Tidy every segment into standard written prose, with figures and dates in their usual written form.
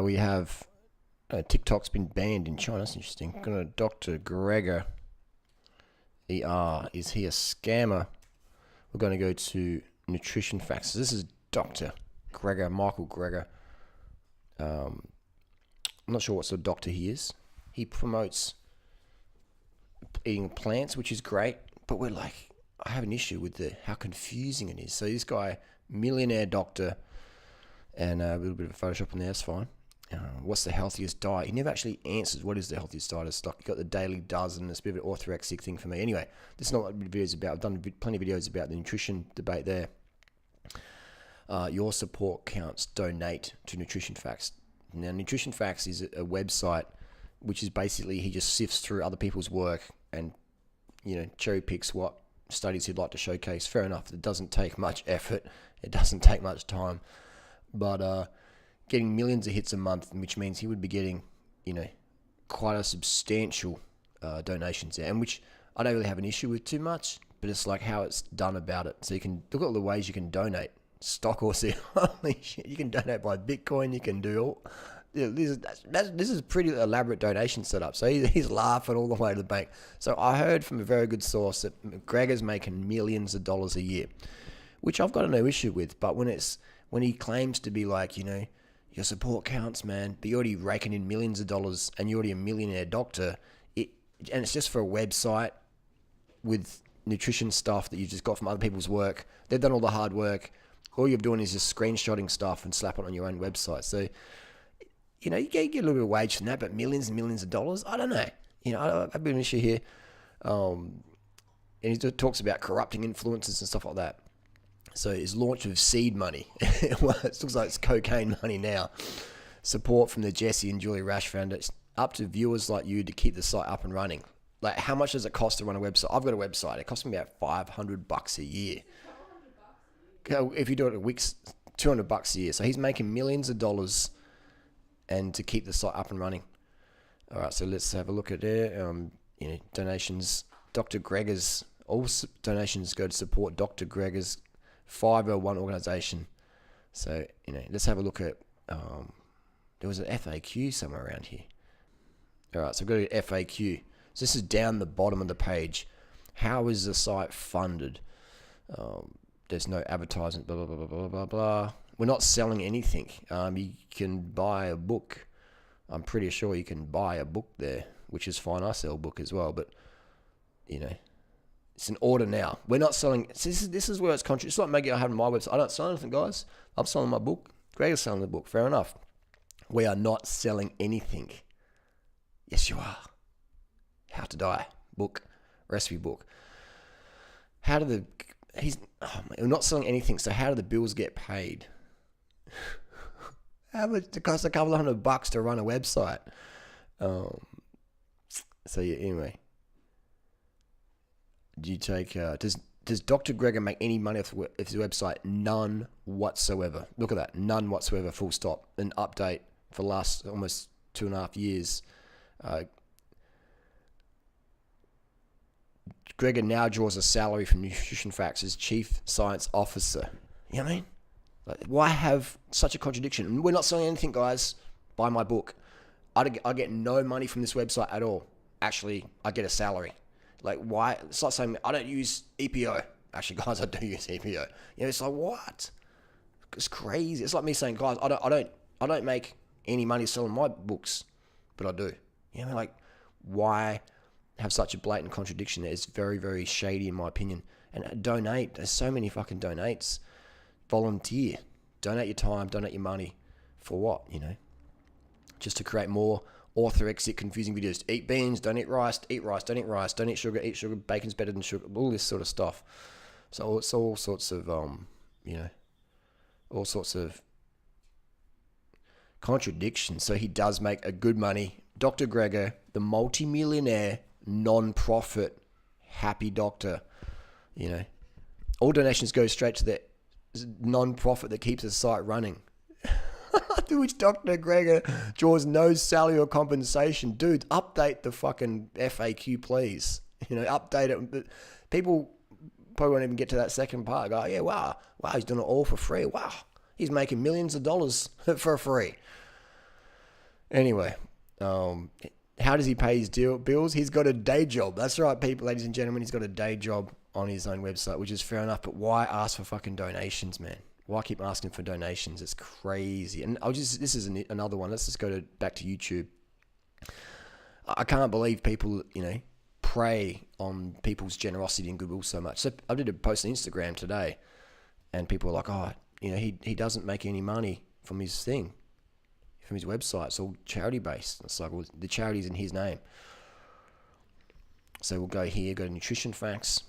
We have TikTok's been banned in China. That's interesting. Got a Dr. Greger. Is he a scammer? We're going to go to nutrition facts. This is Dr. Greger, Michael Greger. I'm not sure what sort of doctor he is. He promotes eating plants, which is great, but I have an issue with how confusing it is. So this guy, millionaire doctor, and a little bit of Photoshop in there, that's fine. What's the healthiest diet? He never actually answers what is the healthiest diet. It's like you got the daily dozen. It's a bit of an orthorexic thing for me. Anyway, this is not what the video is about. I've done plenty of videos about the nutrition debate there. Your support counts. Donate to Nutrition Facts. Now, Nutrition Facts is a website which is basically he just sifts through other people's work and cherry picks what studies he'd like to showcase. Fair enough. It doesn't take much effort. It doesn't take much time, but getting millions of hits a month, which means he would be getting, quite a substantial donations there, and which I don't really have an issue with too much, but it's like how it's done about it. So you can look at all the ways you can donate. Stock or see, holy shit, you can donate by Bitcoin, you can do all. This is pretty elaborate donation setup. So he's laughing all the way to the bank. So I heard from a very good source that McGregor's making millions of dollars a year, which I've got no issue with. But when he claims to be like, your support counts, man, but you're already raking in millions of dollars and you're already a millionaire doctor, and it's just for a website with nutrition stuff that you've just got from other people's work. They've done all the hard work. All you're doing is just screenshotting stuff and slap it on your own website. So, you get a little bit of wage from that, but millions and millions of dollars, I don't know. I have a bit of an issue here. And he talks about corrupting influencers and stuff like that. So his launch of seed money, it looks like it's cocaine money now. Support from the Jesse and Julie Rash Foundation, up to viewers like you to keep the site up and running. Like, how much does it cost to run a website? I've got a website. It costs me about $500 a year. If you do it at Wix, $200 a year. So he's making millions of dollars, and to keep the site up and running. All right, so let's have a look at there. Donations. Dr. Greger's, all donations go to support Dr. Greger's 501 organization. So, let's have a look at, there was an FAQ somewhere around here. All right, so I've got to FAQ. So this is down the bottom of the page. How is the site funded? There's no advertisement, blah, blah, blah, blah, blah, blah. We're not selling anything. You can buy a book. I'm pretty sure you can buy a book there, which is fine. I sell a book as well, but, it's an order now. We're not selling. This is where it's contrary. It's like Maggie I have on my website. I don't sell anything, guys. I'm selling my book. Greg is selling the book. Fair enough. We are not selling anything. Yes, you are. How to Die book, recipe book. We're not selling anything. So how do the bills get paid? How much it costs? A couple of $100 to run a website. So yeah. Anyway. Do you take? Does Dr. Greger make any money off his website? None whatsoever. Look at that. None whatsoever. Full stop. An update for the last almost 2.5 years. Greger now draws a salary from Nutrition Facts as Chief Science Officer. You know what I mean? Why have such a contradiction? We're not selling anything, guys. Buy my book. I get no money from this website at all. Actually, I get a salary. Like, why? It's like saying I don't use EPO. Actually, guys, I do use EPO. It's like, what? It's crazy. It's like me saying, guys, I don't make any money selling my books, but I do. Why have such a blatant contradiction there? It's very, very shady in my opinion. And donate. There's so many fucking donates. Volunteer. Donate your time. Donate your money. For what? Just to create more orthorexic, confusing videos. Eat beans, don't eat rice, don't eat rice, don't eat sugar, bacon's better than sugar, all this sort of stuff. So it's all sorts of, all sorts of contradictions. So he does make a good money. Dr. Greger, the multi-millionaire, non-profit, happy doctor, all donations go straight to the non-profit that keeps the site running. To which Dr. Greger draws no salary or compensation. Dude, update the fucking FAQ, please. Update it. But people probably won't even get to that second part. Go, yeah, wow, he's doing it all for free. Wow, he's making millions of dollars for free. Anyway, how does he pay his bills? He's got a day job. That's right, people, ladies and gentlemen. He's got a day job on his own website, which is fair enough. But why ask for fucking donations, man? Why keep asking for donations? It's crazy. And this is another one. Let's just go back to YouTube. I can't believe people, prey on people's generosity and goodwill so much. So I did a post on Instagram today, and people were like, "Oh, he doesn't make any money from his thing, from his website. It's all charity based." It's like, well, the charity's in his name. So we'll go here, go to Nutrition Facts.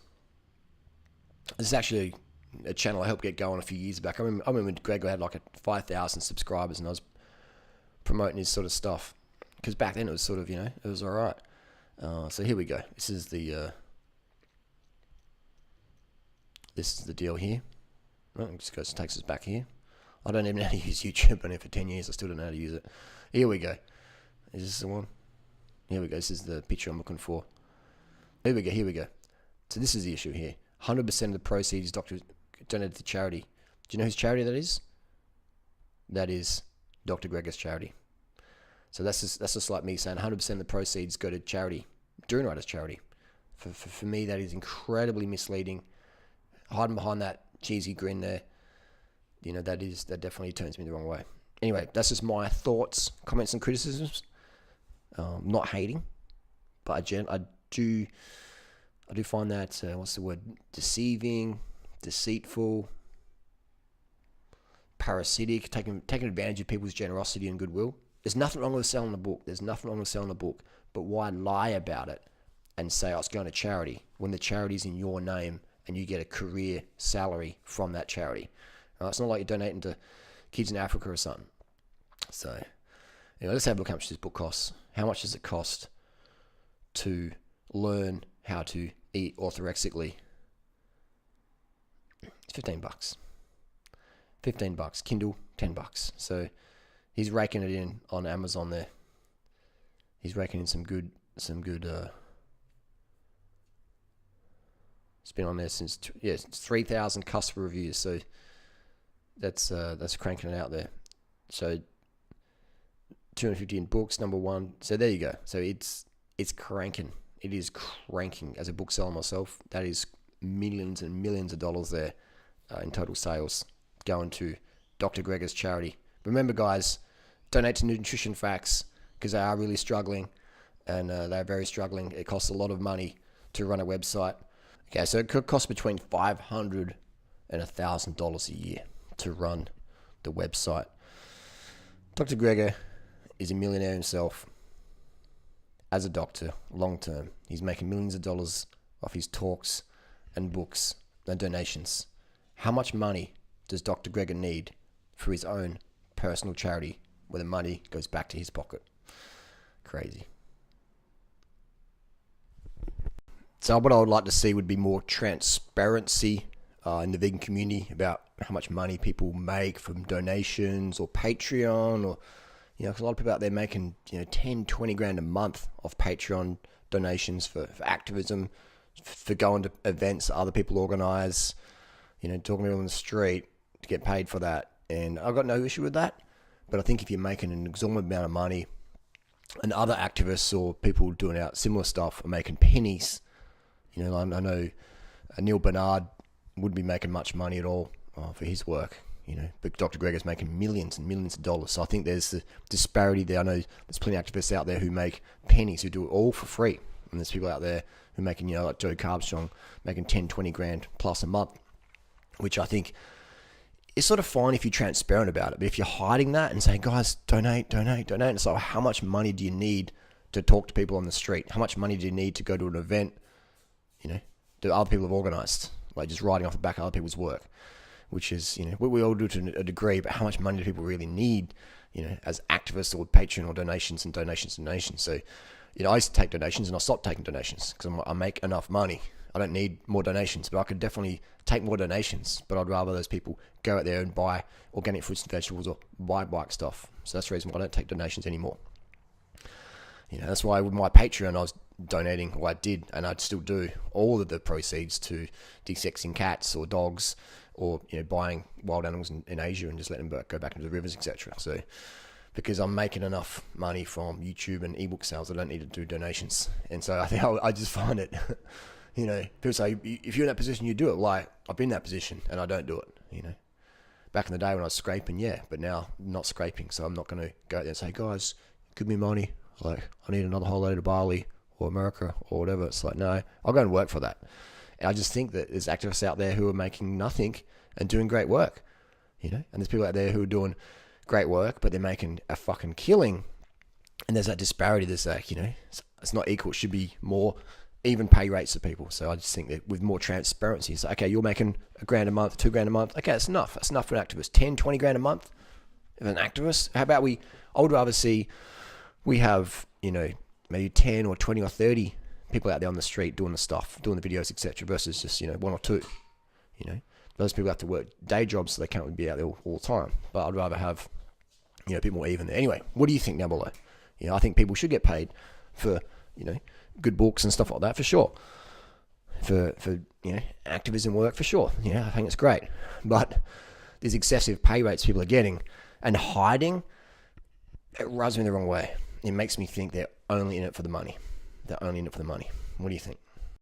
This is actually a channel I helped get going a few years back. I remember when Gregor had like 5,000 subscribers, and I was promoting his sort of stuff. Because back then it was sort of, it was all right. So here we go. This is the deal here. Well, it just takes us back here. I don't even know how to use YouTube. I've been here for 10 years. I still don't know how to use it. Here we go. Is this the one? Here we go. This is the picture I'm looking for. Here we go. So this is the issue here. 100% of the proceeds donated to charity. Do you know whose charity that is? That is Dr. Gregor's charity. So that's just like me saying 100% of the proceeds go to charity, Durianriders charity. For me, that is incredibly misleading. Hiding behind that cheesy grin there, that definitely turns me the wrong way. Anyway, that's just my thoughts, comments, and criticisms. Not hating, but I do find that what's the word? Deceiving, deceitful, parasitic, taking advantage of people's generosity and goodwill. There's nothing wrong with selling the book. But why lie about it and say, it's going to charity when the charity's in your name and you get a career salary from that charity? It's not like you're donating to kids in Africa or something. So, let's have a look how much this book costs. How much does it cost to learn how to eat orthorexically? It's $15. $15. Kindle, $10. So he's raking it in on Amazon there. He's raking in some good. It's been on there since 3,000 customer reviews. So that's cranking it out there. So 250 in books, number one. So there you go. So it's cranking. It is cranking. As a bookseller myself, that is millions and millions of dollars there in total sales going to Dr. Gregor's charity. Remember, guys, donate to Nutrition Facts because they are really struggling, and they're very struggling. It costs a lot of money to run a website. Okay, so it could cost between $500 and $1,000 a year to run the website. Dr. Gregor is a millionaire himself as a doctor, long term. He's making millions of dollars off his talks and books and donations. How much money does Dr. Gregor need for his own personal charity where the money goes back to his pocket? Crazy. So what I would like to see would be more transparency in the vegan community about how much money people make from donations or Patreon, or cause a lot of people out there making 10, 20 grand a month off Patreon donations for activism, for going to events that other people organize, talking to people on the street to get paid for that. And I've got no issue with that. But I think if you're making an exorbitant amount of money and other activists or people doing out similar stuff are making pennies, I know Neil Bernard wouldn't be making much money at all for his work, but Dr. Gregor's making millions and millions of dollars. So I think there's the disparity there. I know there's plenty of activists out there who make pennies, who do it all for free. And there's people out there who are making, like Joe Carbstrong, making 10, 20 grand plus a month, which I think is sort of fine if you're transparent about it. But if you're hiding that and saying, guys, donate, it's like, how much money do you need to talk to people on the street? How much money do you need to go to an event, that other people have organized? Like just riding off the back of other people's work, which is, we all do to a degree, but how much money do people really need, as activists or Patreon or donations. So, I used to take donations and I stopped taking donations because I make enough money. I don't need more donations, but I could definitely take more donations, but I'd rather those people go out there and buy organic fruits and vegetables or buy bike stuff. So that's the reason why I don't take donations anymore. That's why with my Patreon, I was donating, I did, and I'd still do all of the proceeds to desexing cats or dogs, or buying wild animals in Asia and just letting them go back into the rivers, etc. So because I'm making enough money from YouTube and ebook sales. I don't need to do donations. And so I think I just find it, people say, if you're in that position, you do it. Like, I've been in that position and I don't do it, Back in the day when I was scraping, yeah, but now I'm not scraping. So I'm not going to go out there and say, guys, give me money. Like, I need another whole load of Bali or America or whatever. It's like, no, I'll go and work for that. And I just think that there's activists out there who are making nothing and doing great work, and there's people out there who are doing great work, but they're making a fucking killing. And there's that disparity. There's that, it's not equal. It should be more even pay rates to people. So I just think that with more transparency, it's like, okay, you're making $1,000 a month, $2,000 a month. Okay, that's enough. That's enough for an activist. 10, 20 grand a month of an activist. How about I would rather see we have, maybe 10 or 20 or 30 people out there on the street doing the stuff, doing the videos, etc., versus just, one or two, Those people have to work day jobs, so they can't be out there all the time. But I'd rather have, a bit more even there. Anyway, what do you think down below? I think people should get paid for, good books and stuff like that, for sure. For activism work, for sure. I think it's great. But these excessive pay rates people are getting and hiding, it rubs me the wrong way. It makes me think they're only in it for the money. They're only in it for the money. What do you think?